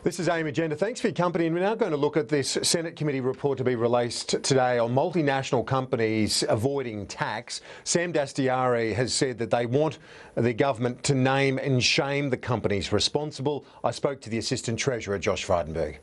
This is AIM Agenda. Thanks for your company. And we're now going to look at this Senate committee report to be released today on multinational companies avoiding tax. Sam Dastyari has said that they want the government to name and shame the companies responsible. I spoke to the Assistant Treasurer, Josh Frydenberg.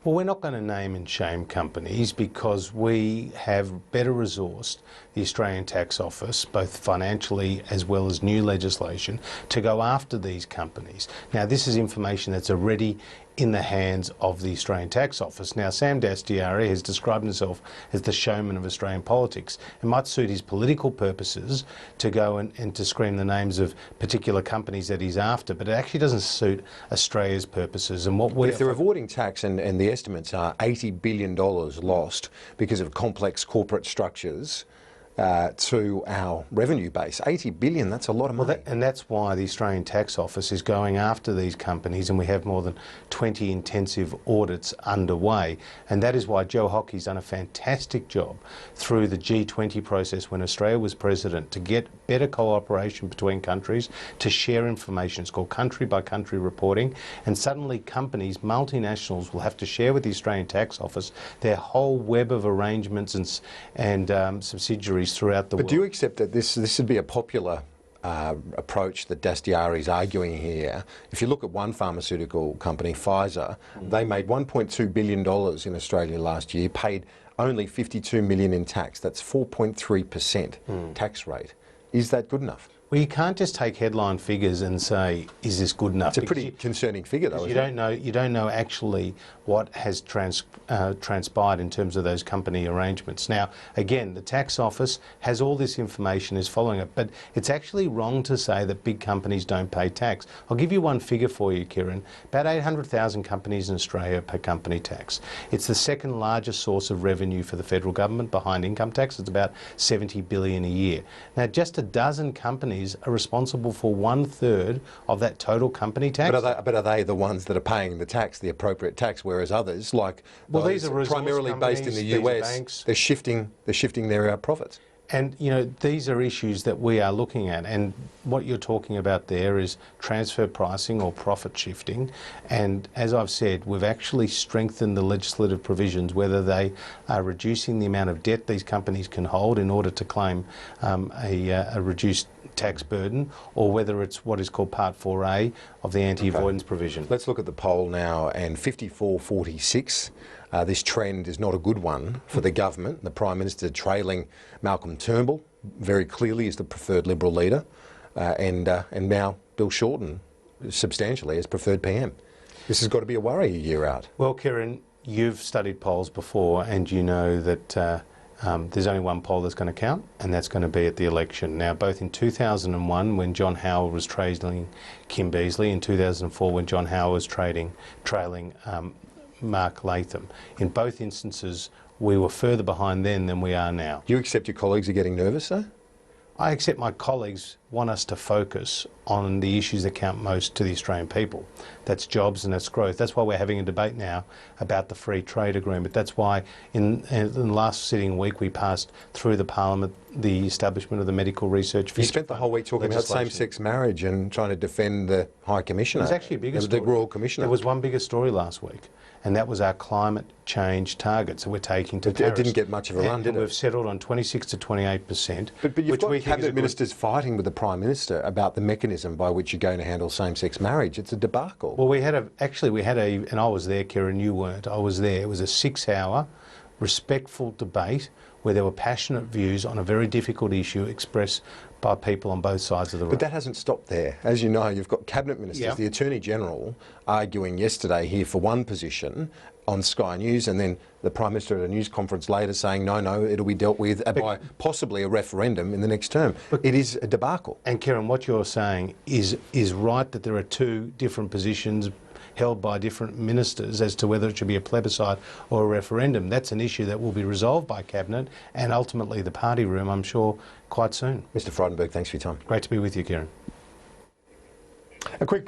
Well, we're not going to name and shame companies because we have better resourced the Australian Tax Office, both financially as well as new legislation, to go after these companies. Now, this is information that's already in the hands of the Australian Tax Office. Now, Sam Dastyari has described himself as the showman of Australian politics. It might suit his political purposes to go and to scream the names of particular companies that he's after, but it actually doesn't suit Australia's purposes. And what if they're avoiding tax, and the estimates are $80 billion lost because of complex corporate structures to our revenue base. $80 billion, that's a lot of money. Well, and that's why the Australian Tax Office is going after these companies, and we have more than 20 intensive audits underway. And that is why Joe Hockey's done a fantastic job through the G20 process when Australia was president to get better cooperation between countries, to share information. It's called country by country reporting. And suddenly companies, multinationals, will have to share with the Australian Tax Office their whole web of arrangements and subsidiaries throughout the world. But do you accept that this would be a popular approach that Dastyari is arguing here? If you look at one pharmaceutical company, Pfizer, they made $1.2 billion in Australia last year, paid only $52 million in tax. That's 4.3% tax rate. Is that good enough? Well, you can't just take headline figures and say, is this good enough? It's a pretty concerning figure, though, isn't it? You don't know actually what has transpired in terms of those company arrangements. Now, again, the tax office has all this information, is following it, but it's actually wrong to say that big companies don't pay tax. I'll give you one figure for you, Kieran. About 800,000 companies in Australia pay company tax. It's the second largest source of revenue for the federal government behind income tax. It's about $70 billion a year. Now, just a dozen companies are responsible for 1/3 of that total company tax. But are they the ones that are paying the tax, the appropriate tax, whereas others, like these are primarily based in the US, they're shifting their profits? And, you know, these are issues that we are looking at, and what you're talking about there is transfer pricing or profit shifting. And as I've said, we've actually strengthened the legislative provisions, whether they are reducing the amount of debt these companies can hold in order to claim a reduced tax burden, or whether it's what is called Part 4A of the anti-avoidance provision. Let's look at the poll now, and 54-46. This trend is not a good one for the government. The Prime Minister trailing Malcolm Turnbull very clearly is the preferred Liberal leader, and now Bill Shorten substantially as preferred PM. This has got to be a worry a year out. Well, Kieran, you've studied polls before, and you know that there's only one poll that's going to count, and that's going to be at the election. Now, both in 2001, when John Howard was trailing Kim Beazley, in 2004, when John Howard was trailing Mark Latham. In both instances, we were further behind then than we are now. Do you accept your colleagues are getting nervous, though? I accept my colleagues want us to focus on the issues that count most to the Australian people. That's jobs and that's growth. That's why we're having a debate now about the free trade agreement. That's why in the last sitting week we passed through the Parliament the establishment of the Medical Research Future. You spent the whole week talking about same-sex marriage and trying to defend the High Commissioner. It was actually a bigger story. The Royal Commissioner. There was one bigger story last week, and that was our climate change targets that we're taking to Paris. It didn't get much of a run, did it? We've settled on 26 to 28%. But you've got cabinet ministers fighting with the Prime Minister about the mechanism by which you're going to handle same-sex marriage. It's a debacle. Well, we had and I was there, Kieran, you weren't. I was there. It was a 6-hour, respectful debate where there were passionate views on a very difficult issue expressed by people on both sides of the road. But that hasn't stopped there. As you know, you've got cabinet ministers, the Attorney General arguing yesterday here for one position on Sky News, and then the Prime Minister at a news conference later saying, no, it'll be dealt with by possibly a referendum in the next term. It is a debacle. And Kieran, what you're saying is right, that there are two different positions held by different ministers as to whether it should be a plebiscite or a referendum. That's an issue that will be resolved by Cabinet and ultimately the party room, I'm sure, quite soon. Mr. Frydenberg, thanks for your time. Great to be with you, Kieran. A quick